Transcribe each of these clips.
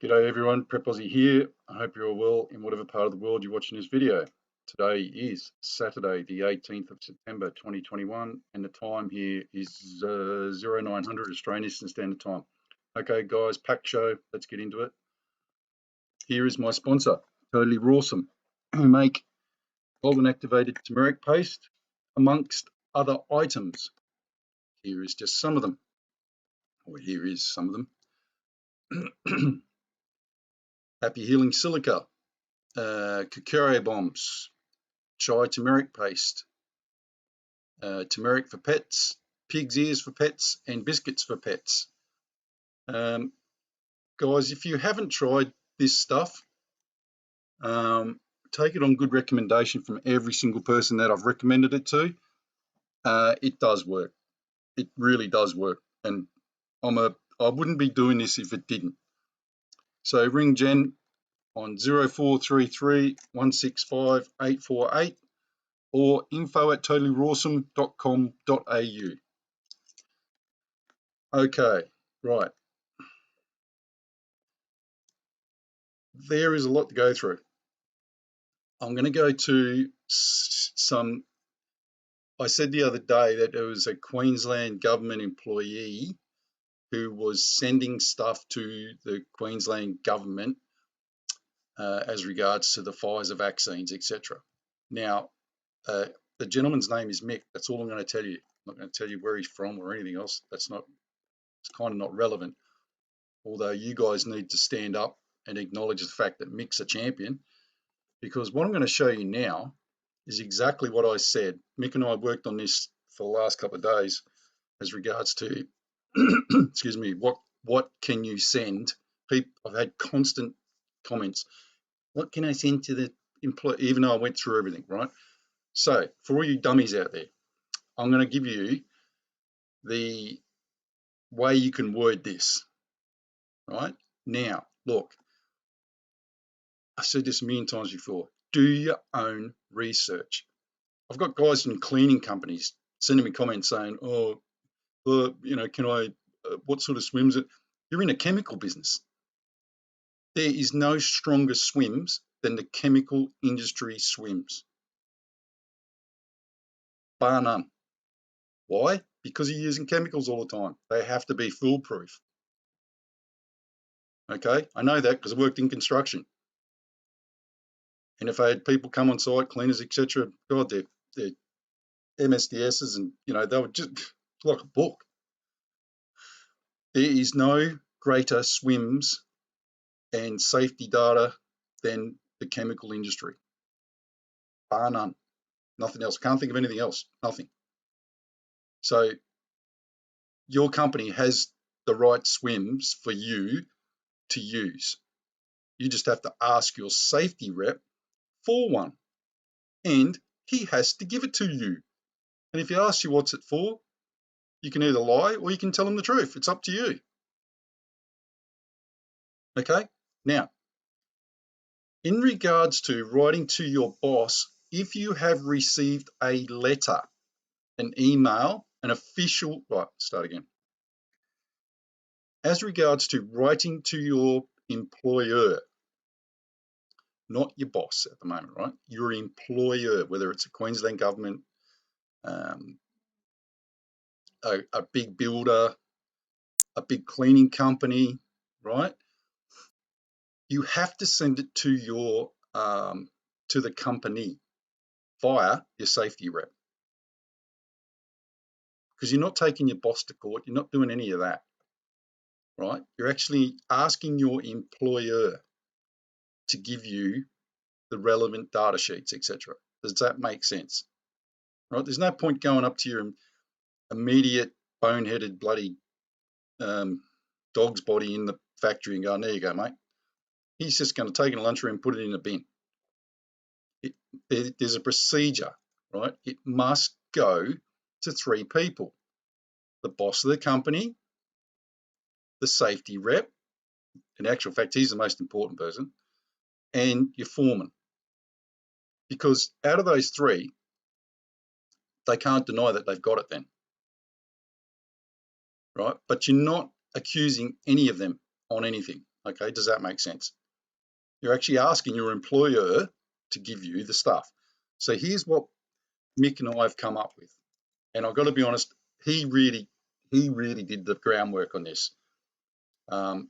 G'day everyone, Prep Aussie here. I hope you're all well in whatever part of the world you're watching this video. Today is Saturday, the 18th of September 2021, and the time here is 0900 Australian Eastern Standard Time. Okay guys, packed show, let's get into it. Here is my sponsor, Totally Rawsome, who make golden activated turmeric paste amongst other items. Here is just some of them, or here is some of them. Happy Healing Silica, Kukure bombs, chai turmeric paste, turmeric for pets, pig's ears for pets, and biscuits for pets. Guys, if you haven't tried this stuff, take it on good recommendation from every single person that I've recommended it to. It does work. It really does work. And I wouldn't be doing this if it didn't. So ring Jen on 0433 165 848 or info@totallyrawsome.com.au. Okay, right. There is a lot to go through. I'm going to go to some. I said the other day that there was a Queensland government employee who was sending stuff to the Queensland government as regards to the Pfizer vaccines, etc. Now, the gentleman's name is Mick. That's all I'm going to tell you. I'm not going to tell you where he's from or anything else. It's kind of not relevant. Although you guys need to stand up and acknowledge the fact that Mick's a champion, because what I'm going to show you now is exactly what I said. Mick and I worked on this for the last couple of days as regards to, excuse me, what can you send? I've had constant comments. What can I send to the employee? Even though I went through everything, right? So for all you dummies out there, I'm going to give you the way you can word this, right? Now, look, I've said this a million times before. Do your own research. I've got guys in cleaning companies sending me comments saying, "Oh, can I? What sort of swims it?" You're in a chemical business. There is no stronger swims than the chemical industry swims, bar none. Why? Because you're using chemicals all the time. They have to be foolproof. Okay, I know that because I worked in construction. And if I had people come on site, cleaners, etc., God, they're MSDSs, and they were just like a book. There is no greater swims and safety data than the chemical industry, bar none. Nothing else. Can't think of anything else. Nothing. So your company has the right swims for you to use. You just have to ask your safety rep for one, and he has to give it to you. And if he asks you what's it for, you can either lie or you can tell him the truth. It's up to you. Okay? Now, in regards to writing to your boss, if you have received a letter, an email, an official, right, start again. As regards to writing to your employer, not your boss at the moment, right? Your employer, whether it's a Queensland government, a big builder, a big cleaning company, right? You have to send it to your to the company via your safety rep, because you're not taking your boss to court. You're not doing any of that, right? You're actually asking your employer to give you the relevant data sheets, etc. Does that make sense? Right? There's no point going up to your immediate boneheaded bloody dog's body in the factory and going, "There you go, mate." He's just going to take it in a lunchroom and put it in a bin. There's a procedure, right? It must go to three people: the boss of the company, the safety rep, in actual fact, he's the most important person, and your foreman. Because out of those three, they can't deny that they've got it then, right? But you're not accusing any of them on anything, Okay, does that make sense? You're actually asking your employer to give you the stuff. So here's what Mick and I have come up with. And I've got to be honest, he really did the groundwork on this. And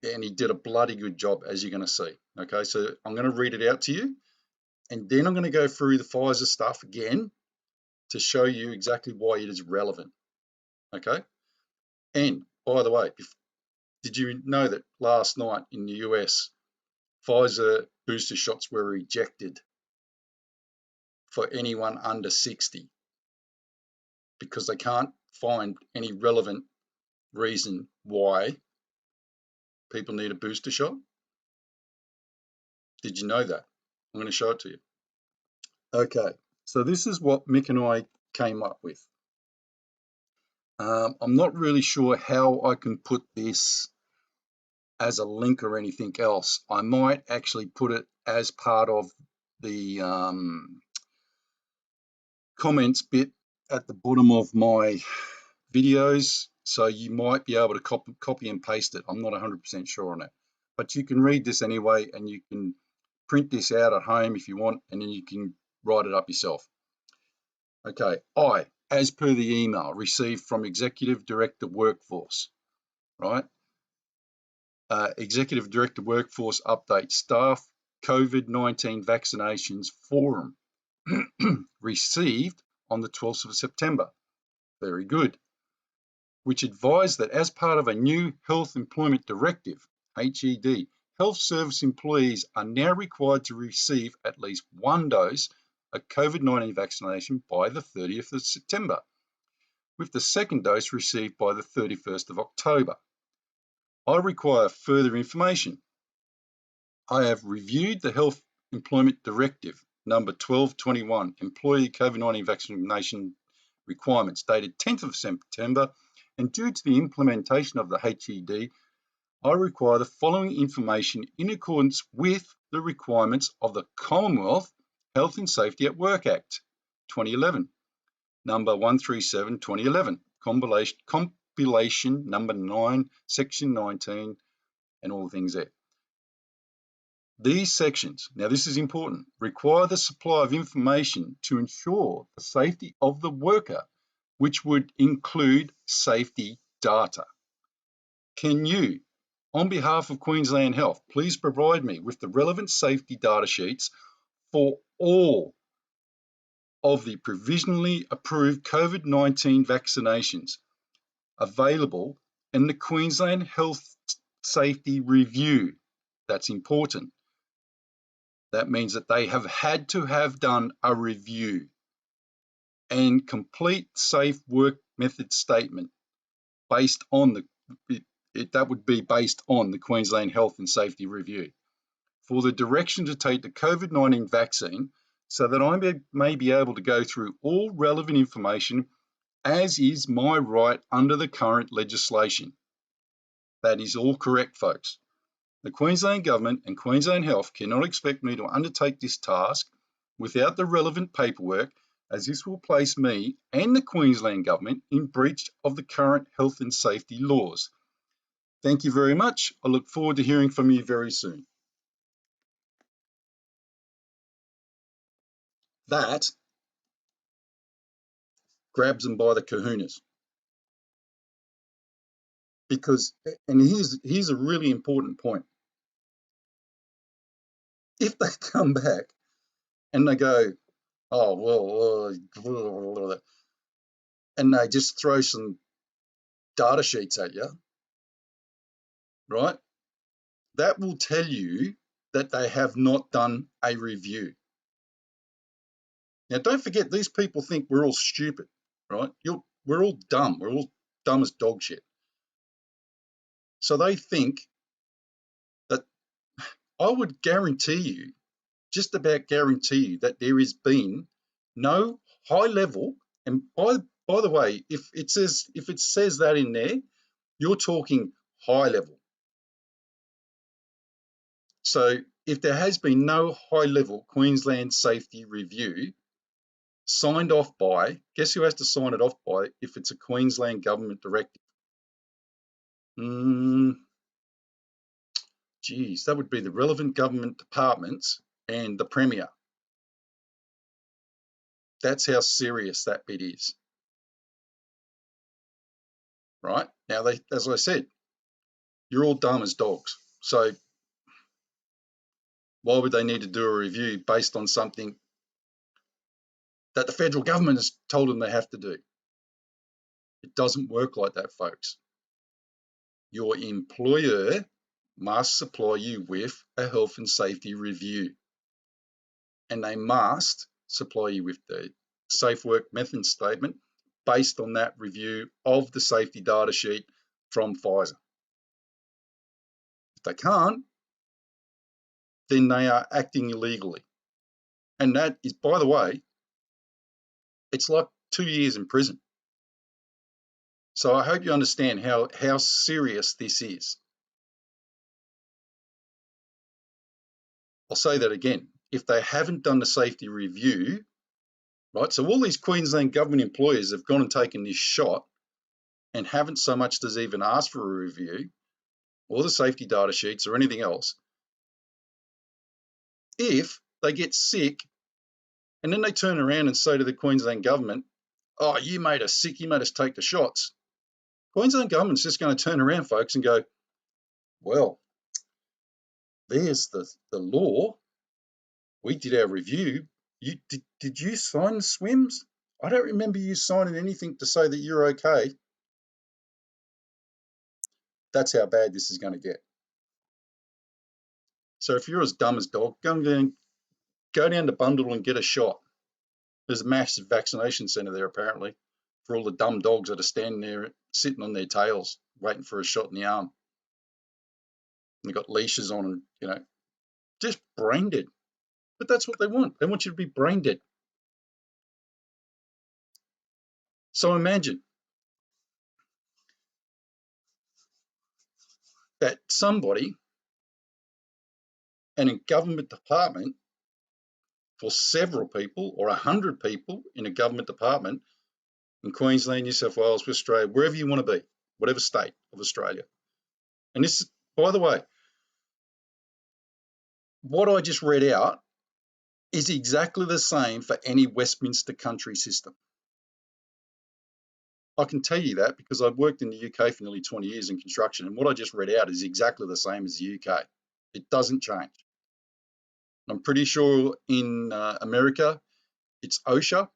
he did a bloody good job, as you're going to see. Okay, so I'm going to read it out to you, and then I'm going to go through the Pfizer stuff again to show you exactly why it is relevant. Okay, and by the way, did you know that last night in the US, Pfizer booster shots were rejected for anyone under 60 because they can't find any relevant reason why people need a booster shot? Did you know that? I'm going to show it to you. Okay, so this is what Mick and I came up with. I'm not really sure how I can put this as a link or anything else. I might actually put it as part of the comments bit at the bottom of my videos, so you might be able to copy and paste it. I'm not 100% sure on it, but you can read this anyway, and you can print this out at home if you want, and then you can write it up yourself. Okay, as per the email received from Executive Director Workforce, right? Executive Director Workforce update staff COVID-19 vaccinations forum received on the 12th of September. Very good. Which advised that as part of a new Health Employment Directive, HED, health service employees are now required to receive at least one dose of COVID-19 vaccination by the 30th of September, with the second dose received by the 31st of October. I require further information. I have reviewed the Health Employment Directive number 1221, Employee COVID-19 Vaccination Requirements, dated 10th of September, and due to the implementation of the HED, I require the following information in accordance with the requirements of the Commonwealth Health and Safety at Work Act 2011, number 137, 2011, compilation number 9, section 19, and all the things there. These sections, now this is important, require the supply of information to ensure the safety of the worker, which would include safety data. Can you, on behalf of Queensland Health, please provide me with the relevant safety data sheets for all of the provisionally approved COVID-19 vaccinations available in the Queensland Health Safety Review? That's important. That means that they have had to have done a review and complete safe work method statement based on that would be based on the Queensland Health and Safety Review for the direction to take the COVID-19 vaccine, so that I may be able to go through all relevant information as is my right under the current legislation. That is all correct, folks. The Queensland Government and Queensland Health cannot expect me to undertake this task without the relevant paperwork, as this will place me and the Queensland Government in breach of the current health and safety laws. Thank you very much. I look forward to hearing from you very soon. That grabs them by the kahunas. Because, and here's a really important point. If they come back and they go, oh, well, and they just throw some data sheets at you, right? That will tell you that they have not done a review. Now, don't forget, these people think we're all stupid, right? We're all dumb. We're all dumb as dog shit. So they think that I would guarantee you, just about guarantee you, that there has been no high level. And by the way, if it says that in there, you're talking high level. So if there has been no high level Queensland safety review signed off by, guess who has to sign it off by if it's a Queensland government directive? Geez, that would be the relevant government departments and the Premier. That's how serious that bit is. Right? Now, as I said, you're all dumb as dogs. So why would they need to do a review based on something that the federal government has told them they have to do? It doesn't work like that, folks. Your employer must supply you with a health and safety review, and they must supply you with the safe work method statement based on that review of the safety data sheet from Pfizer. If they can't, then they are acting illegally. And that is, by the way, it's like 2 years in prison. So I hope you understand how serious this is. I'll say that again. If they haven't done the safety review, right, so all these Queensland government employees have gone and taken this shot and haven't so much as even asked for a review or the safety data sheets or anything else. If they get sick and then they turn around and say to the Queensland government, oh, you made us sick, you made us take the shots. Queensland government's just going to turn around, folks, and go, well, there's the law. We did our review. Did you sign the swims? I don't remember you signing anything to say that you're okay. That's how bad this is going to get. So if you're as dumb as dog, go down to Bundle and get a shot. There's a massive vaccination centre there, apparently, for all the dumb dogs that are standing there sitting on their tails waiting for a shot in the arm. And they've got leashes on and, just brain dead. But that's what they want. They want you to be brain dead. So imagine that somebody in a government department for several people or 100 people in a government department in Queensland, New South Wales, West Australia, wherever you want to be, whatever state of Australia. And this, by the way, what I just read out is exactly the same for any Westminster country system. I can tell you that because I've worked in the UK for nearly 20 years in construction, and what I just read out is exactly the same as the UK. It doesn't change. I'm pretty sure in America, it's OSHA.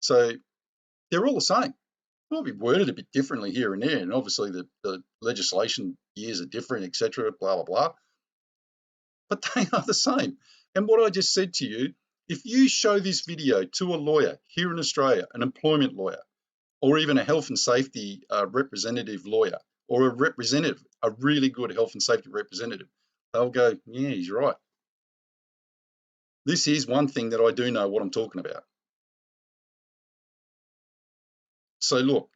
So they're all the same. It might be worded a bit differently here and there, and obviously the legislation years are different, etc., blah, blah, blah. But they are the same. And what I just said to you, if you show this video to a lawyer here in Australia, an employment lawyer, or even a health and safety representative lawyer, or a representative, a really good health and safety representative, they'll go, yeah, he's right. This is one thing that I do know what I'm talking about. So look,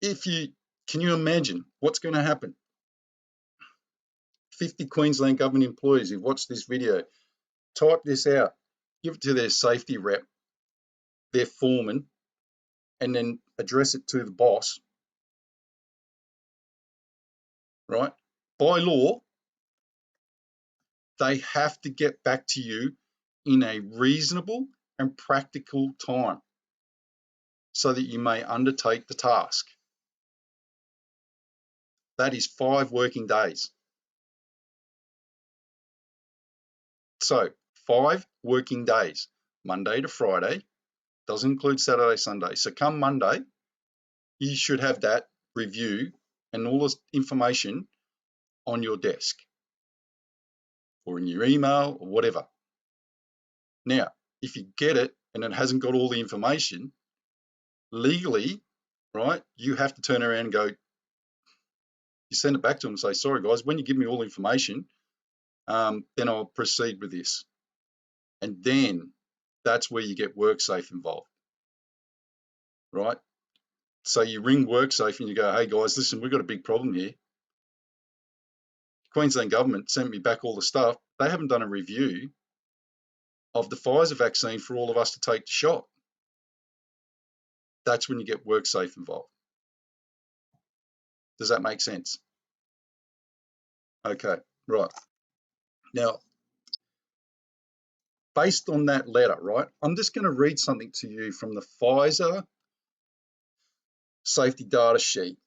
can you imagine what's going to happen? 50 Queensland government employees who've watched this video, type this out, give it to their safety rep, their foreman, and then address it to the boss, right? By law, they have to get back to you in a reasonable and practical time so that you may undertake the task. That is 5 working days. So 5 working days, Monday to Friday, doesn't include Saturday, Sunday. So come Monday, you should have that review and all this information on your desk or in your email or whatever. Now, if you get it and it hasn't got all the information, legally, right, you have to turn around and go, you send it back to them and say, sorry guys, when you give me all the information, then I'll proceed with this. And then that's where you get WorkSafe involved, right? So you ring WorkSafe and you go, hey guys, listen, we've got a big problem here. Queensland government sent me back all the stuff. They haven't done a review of the Pfizer vaccine for all of us to take the shot. That's when you get WorkSafe involved. Does that make sense? Okay, right. Now, based on that letter, right, I'm just going to read something to you from the Pfizer safety data sheet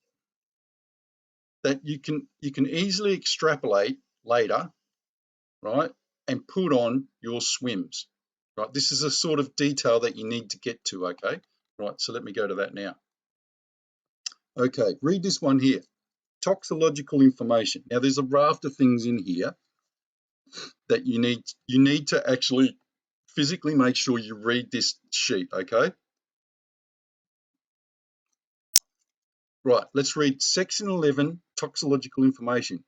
that you can easily extrapolate later, right, and put on your swims. Right, this is a sort of detail that you need to get to, okay? Right, so let me go to that now. Okay, read this one here. Toxicological information. Now, there's a raft of things in here that you need to actually physically make sure you read this sheet, okay? Right, let's read section 11, toxicological information.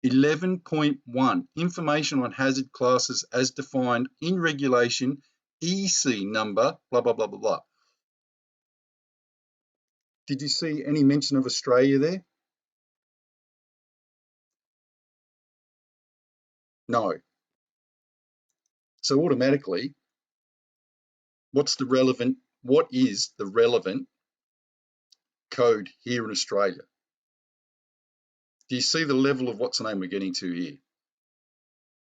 11.1, information on hazard classes as defined in regulation EC number, blah, blah, blah, blah, blah. Did you see any mention of Australia there? No. So automatically, what is the relevant code here in Australia? Do you see the level of what's the name we're getting to here?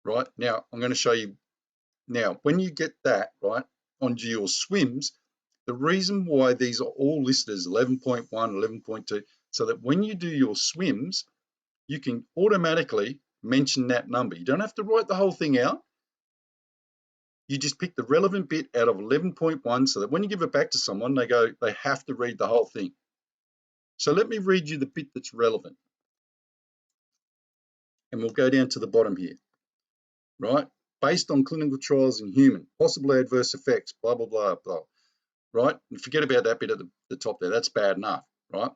Right, now I'm going to show you. Now, when you get that, right, onto your swims, the reason why these are all listed as 11.1, 11.2, so that when you do your swims, you can automatically mention that number. You don't have to write the whole thing out. You just pick the relevant bit out of 11.1 so that when you give it back to someone, they have to read the whole thing. So let me read you the bit that's relevant. And we'll go down to the bottom here, right? Based on clinical trials in human, possible adverse effects, blah, blah, blah, blah, right? And forget about that bit at the top there. That's bad enough, right?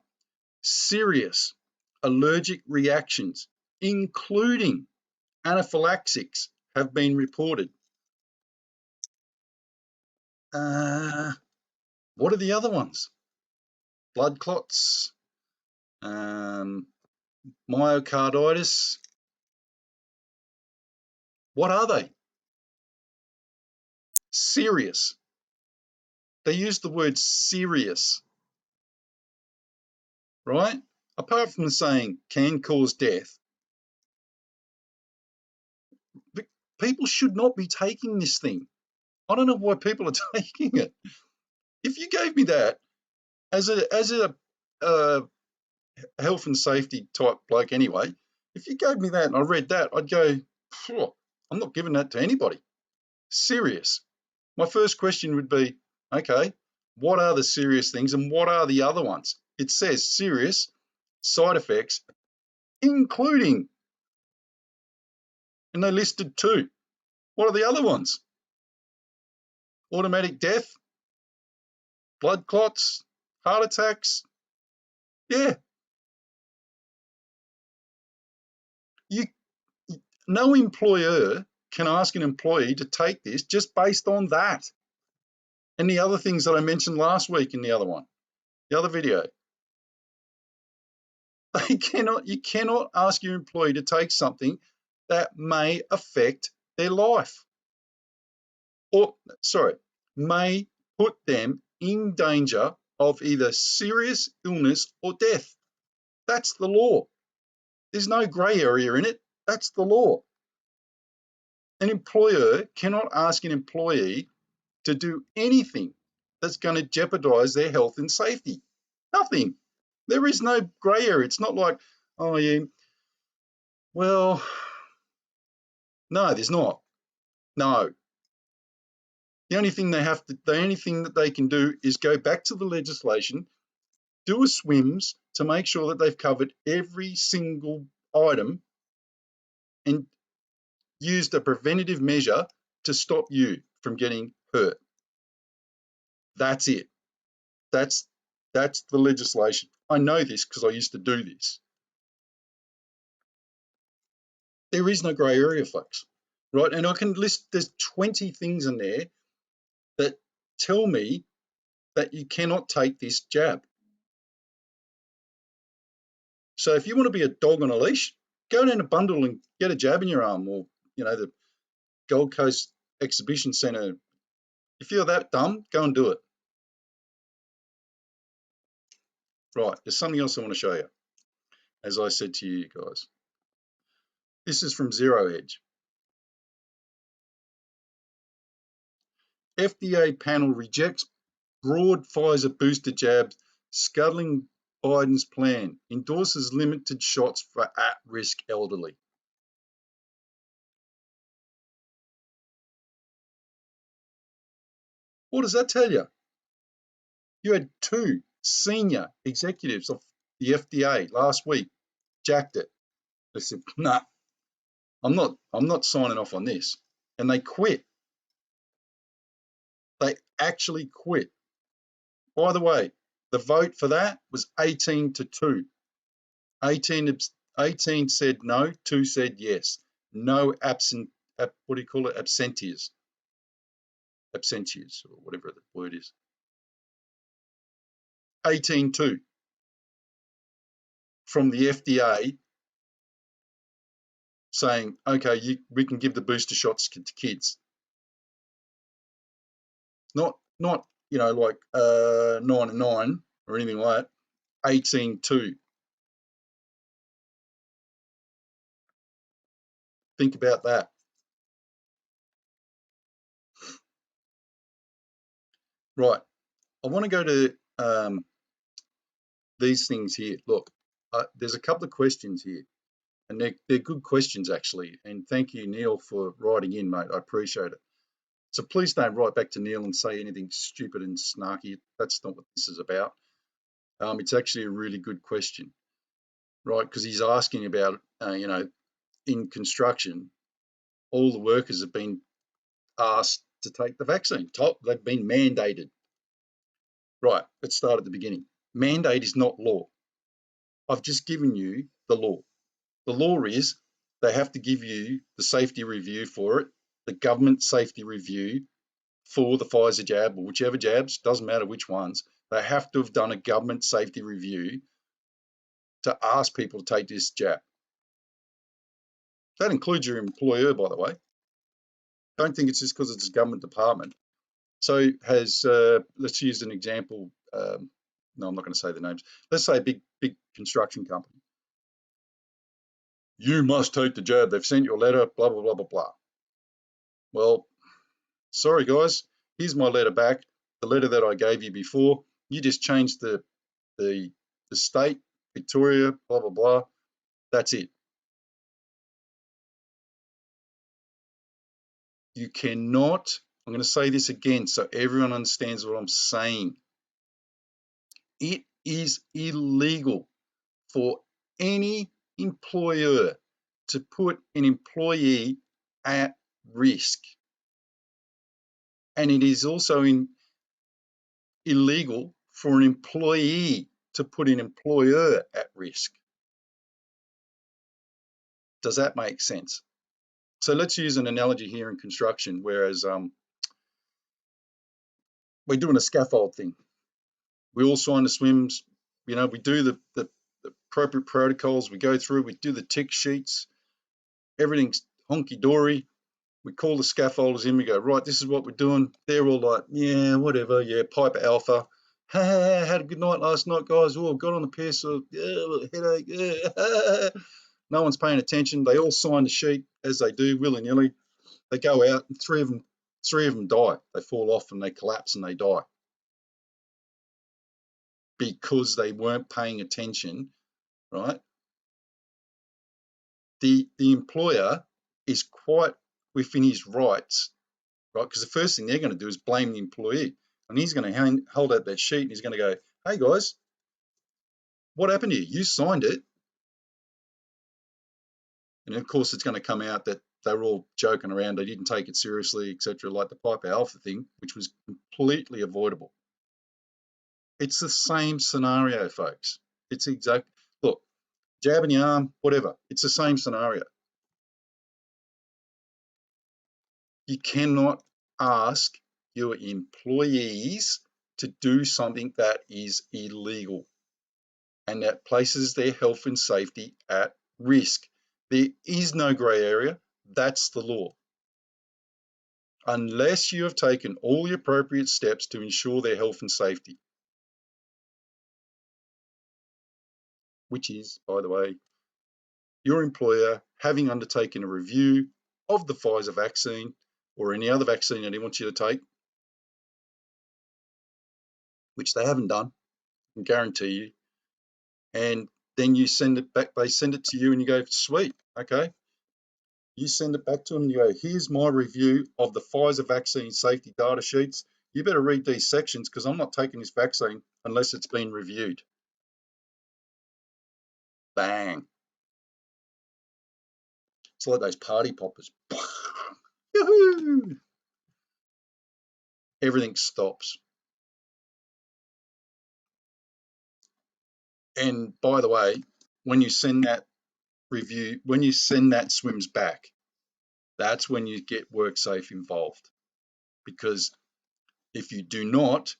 Serious allergic reactions, including anaphylaxis, have been reported. What are the other ones? Blood clots, myocarditis. What are they? Serious. They use the word serious, right? Apart from saying can cause death, people should not be taking this thing. I don't know why people are taking it. If you gave me that as a health and safety type bloke anyway, if you gave me that and I read that, I'd go, I'm not giving that to anybody. Serious. My first question would be, okay, what are the serious things and what are the other ones? It says serious side effects, including, and they listed two. What are the other ones? Automatic death, blood clots, heart attacks. Yeah. You, no employer can ask an employee to take this just based on that. And the other things that I mentioned last week in the other one, the other video. You cannot ask your employee to take something that may affect their life or, may put them in danger of either serious illness or death. That's the law. There's no grey area in it. That's the law. An employer cannot ask an employee to do anything that's going to jeopardize their health and safety. Nothing. There is no grey area. It's not like, oh, yeah, well, no, there's not. No. The only thing that they can do is go back to the legislation, do a swims to make sure that they've covered every single item and used a preventative measure to stop you from getting hurt. That's it. That's the legislation. I know this because I used to do this. There is no grey area, folks, right? And I can list, there's 20 things in there that tell me that you cannot take this jab. So if you want to be a dog on a leash, go down a bundle and get a jab in your arm, or, the Gold Coast Exhibition Centre. If you're that dumb, go and do it. Right, there's something else I want to show you, as I said to you guys. This is from Zero Hedge. FDA panel rejects broad Pfizer booster jabs, scuttling Biden's plan, endorses limited shots for at-risk elderly. What does that tell you? You had two senior executives of the FDA last week jacked it. They said, "Nah, I'm not signing off on this," and they quit. They actually quit. By the way, the vote for that was 18-2. 18 said no, 2 said yes. No what do you call it? Absentees, or whatever the word is. 18-2 from the FDA saying, okay, we can give the booster shots to kids. Not like 9-9 or anything like that. 18-2. Think about that. Right. I want to go to these things here. Look, there's a couple of questions here, and they're good questions actually. And thank you, Neil, for writing in, mate. I appreciate it. So please don't write back to Neil and say anything stupid and snarky. That's not what this is about. It's actually a really good question, right? Because he's asking about, in construction, all the workers have been asked to take the vaccine. They've been mandated. Right, let's start at the beginning. Mandate is not law. I've just given you the law. The law is they have to give you the safety review for it, the government safety review for the Pfizer jab or whichever jabs, doesn't matter which ones. They have to have done a government safety review to ask people to take this jab. That includes your employer, by the way. Don't think it's just because it's a government department. So let's use an example. No, I'm not going to say the names. Let's say a big construction company. You must take the jab. They've sent you a letter, blah, blah, blah, blah, blah. Well, sorry, guys. Here's my letter back. The letter that I gave you before. You just changed the state, Victoria, blah, blah, blah. That's it. You cannot, I'm going to say this again so everyone understands what I'm saying. It is illegal for any employer to put an employee at risk. And it is also illegal for an employee to put an employer at risk. Does that make sense? So let's use an analogy here in construction, whereas we're doing a scaffold thing. We all sign the swims, we do the appropriate protocols, we go through, we do the tick sheets, everything's honky-dory. We call the scaffolders in, we go, right, this is what we're doing. They're all like, yeah, whatever, yeah, Piper Alpha. Hey, had a good night last night, guys. Oh, got on the piss, yeah, headache, yeah. No one's paying attention. They all sign the sheet as they do, willy-nilly. They go out, and three of them die. They fall off and they collapse and they die because they weren't paying attention, right? The employer is quite within his rights, right? Because the first thing they're going to do is blame the employee, and he's going to hold out that sheet and he's going to go, "Hey guys, what happened here? You signed it." And of course, it's going to come out that they were all joking around. They didn't take it seriously, etc., like the Piper Alpha thing, which was completely avoidable. It's the same scenario, folks. It's look, jab in the arm, whatever. It's the same scenario. You cannot ask your employees to do something that is illegal and that places their health and safety at risk. There is no grey area. That's the law. Unless you have taken all the appropriate steps to ensure their health and safety, which is, by the way, your employer having undertaken a review of the Pfizer vaccine or any other vaccine that he wants you to take, which they haven't done, I can guarantee you, and then you send it back, they send it to you and you go, sweet, okay. You send it back to them and you go, here's my review of the Pfizer vaccine safety data sheets. You better read these sections because I'm not taking this vaccine unless it's been reviewed. Bang. It's like those party poppers. Yoo-hoo! Everything stops. And by the way, when you send that review, when you send that swims back, that's when you get WorkSafe involved. Because if you do not,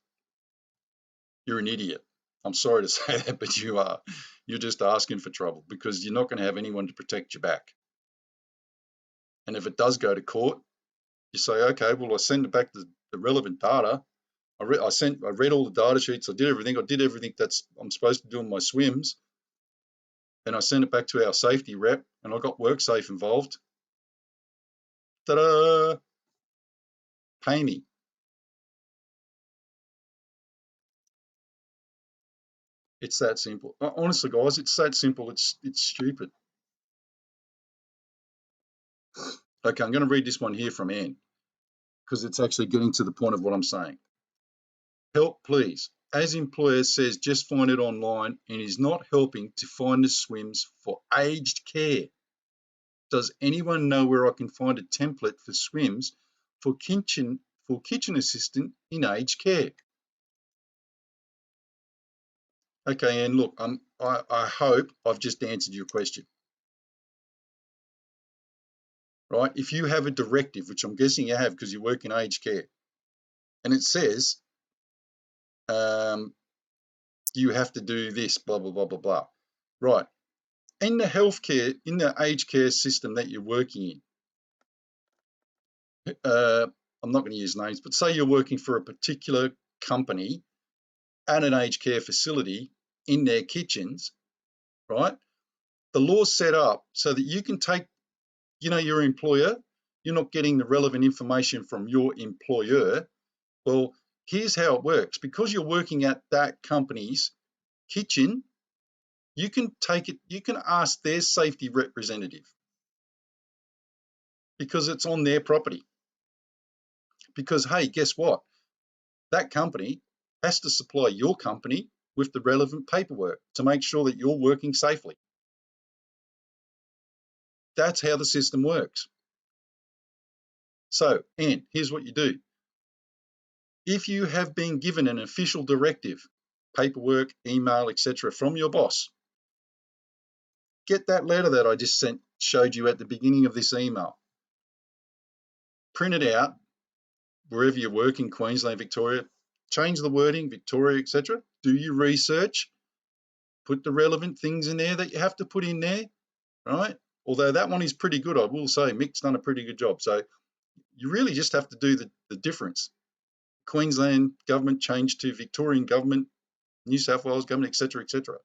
you're an idiot. I'm sorry to say that, but you are. You're just asking for trouble because you're not going to have anyone to protect your back. And if it does go to court, you say, okay, well, I send it back the relevant data. I read all the data sheets. I did everything that's I'm supposed to do in my swims. And I sent it back to our safety rep and I got WorkSafe involved. Ta-da! Pay me. It's that simple. Honestly, guys, it's that simple. It's stupid. Okay, I'm going to read this one here from Anne because it's actually getting to the point of what I'm saying. Help, please. As employer says, just find it online and is not helping to find the swims for aged care. Does anyone know where I can find a template for swims for kitchen assistant in aged care? Okay, and look, I hope I've just answered your question. Right? If you have a directive, which I'm guessing you have because you work in aged care, and it says you have to do this, blah, blah, blah, blah, blah. Right. In the healthcare, in the aged care system that you're working in, I'm not going to use names, but say you're working for a particular company at an aged care facility in their kitchens, right? The law's set up so that you can take, your employer, you're not getting the relevant information from your employer. Well, here's how it works. Because you're working at that company's kitchen, you can ask their safety representative because it's on their property. Because, hey, guess what? That company has to supply your company with the relevant paperwork to make sure that you're working safely. That's how the system works. So, Anne, here's what you do. If you have been given an official directive, paperwork, email, etc., from your boss, get that letter that I just showed you at the beginning of this email. Print it out wherever you work in Queensland, Victoria. Change the wording, Victoria, etc. Do your research. Put the relevant things in there that you have to put in there, right? Although that one is pretty good, I will say. Mick's done a pretty good job. So you really just have to do the difference. Queensland government changed to Victorian government, New South Wales government, etc., etc.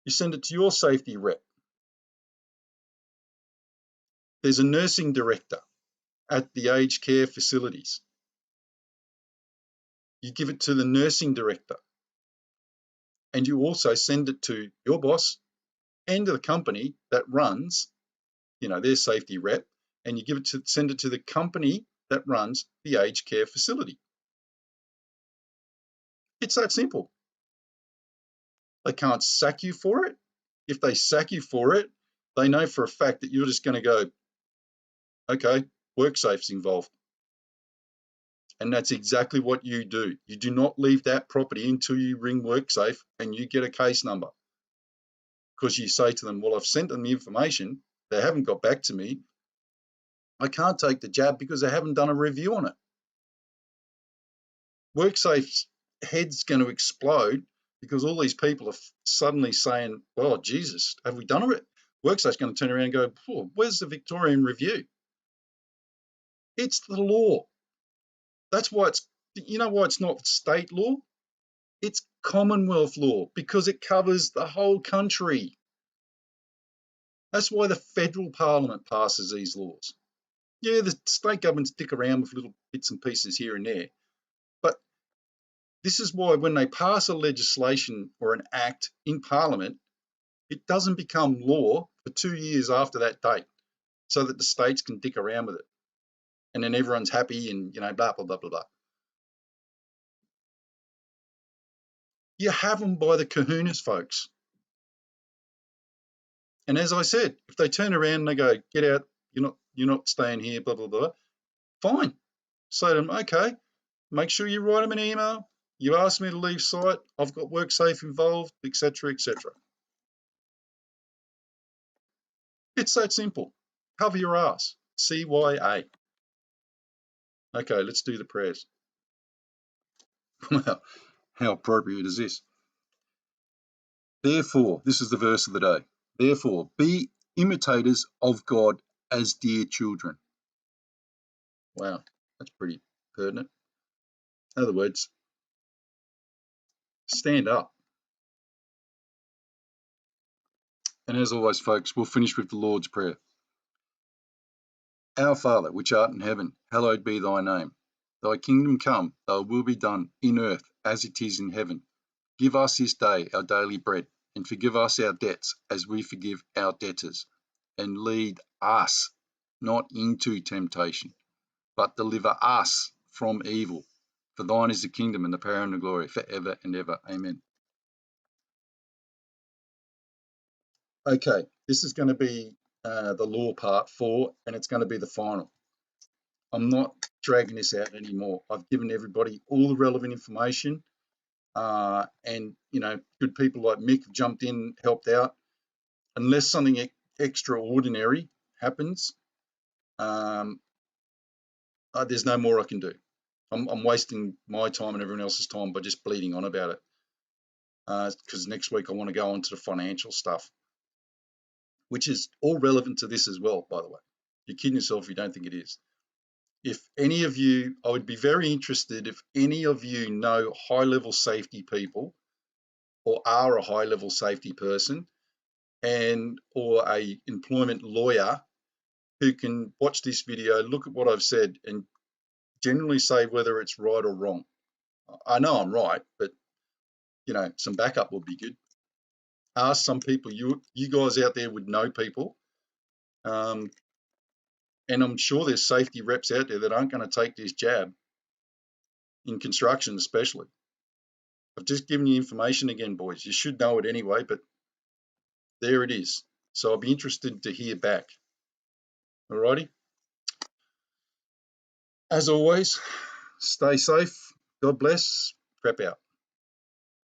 You send it to your safety rep. There's a nursing director at the aged care facilities. You give it to the nursing director. And you also send it to your boss and to the company that runs, their safety rep, and you send it to the company that runs the aged care facility. It's that simple. They can't sack you for it. If they sack you for it, they know for a fact that you're just going to go, okay, WorkSafe's involved. And that's exactly what you do. You do not leave that property until you ring WorkSafe and you get a case number. Because you say to them, well, I've sent them the information. They haven't got back to me. I can't take the jab because they haven't done a review on it. WorkSafe's head's going to explode because all these people are suddenly saying, oh, Jesus, have we done it? WorkSafe's going to turn around and go, oh, where's the Victorian review? It's the law. That's why why it's not state law? It's Commonwealth law because it covers the whole country. That's why the federal parliament passes these laws. Yeah, the state governments dick around with little bits and pieces here and there, but this is why when they pass a legislation or an act in parliament, it doesn't become law for 2 years after that date, so that the states can dick around with it. And then everyone's happy and, blah, blah, blah, blah, blah. You have them by the kahunas, folks. And as I said, if they turn around and they go, get out, you're not staying here, blah, blah, blah, fine. Say to them, okay, make sure you write them an email. You asked me to leave site. I've got WorkSafe involved, etc., etc. It's that simple. Cover your ass. CYA. Okay, let's do the prayers. Well, how appropriate is this? Therefore, this is the verse of the day. Therefore, be imitators of God as dear children. Wow, that's pretty pertinent. In other words, stand up. And as always, folks, we'll finish with the Lord's Prayer. Our Father, which art in heaven, hallowed be thy name. Thy kingdom come, thy will be done in earth as it is in heaven. Give us this day our daily bread, and forgive us our debts as we forgive our debtors. And lead us not into temptation, but deliver us from evil. For thine is the kingdom and the power and the glory forever and ever. Amen. Okay, this is going to be the law part 4, and it's going to be the final. I'm not dragging this out anymore. I've given everybody all the relevant information, and good people like Mick have jumped in, helped out. Unless something extraordinary happens, there's no more I can do. I'm wasting my time and everyone else's time by just bleeding on about it. Because next week I want to go on to the financial stuff, which is all relevant to this as well, by the way. You're kidding yourself if you don't think it is. If any of you, I would be very interested if any of you know high-level safety people or are a high-level safety person and or a employment lawyer who can watch this video, look at what I've said and generally say whether it's right or wrong. I know I'm right, but some backup would be good. Ask some people. You guys out there would know people, and I'm sure there's safety reps out there that aren't going to take this jab in construction, especially. I've just given you information again, boys. You should know it anyway, but there it is. So I'll be interested to hear back. Alrighty. As always, stay safe. God bless. Crap out.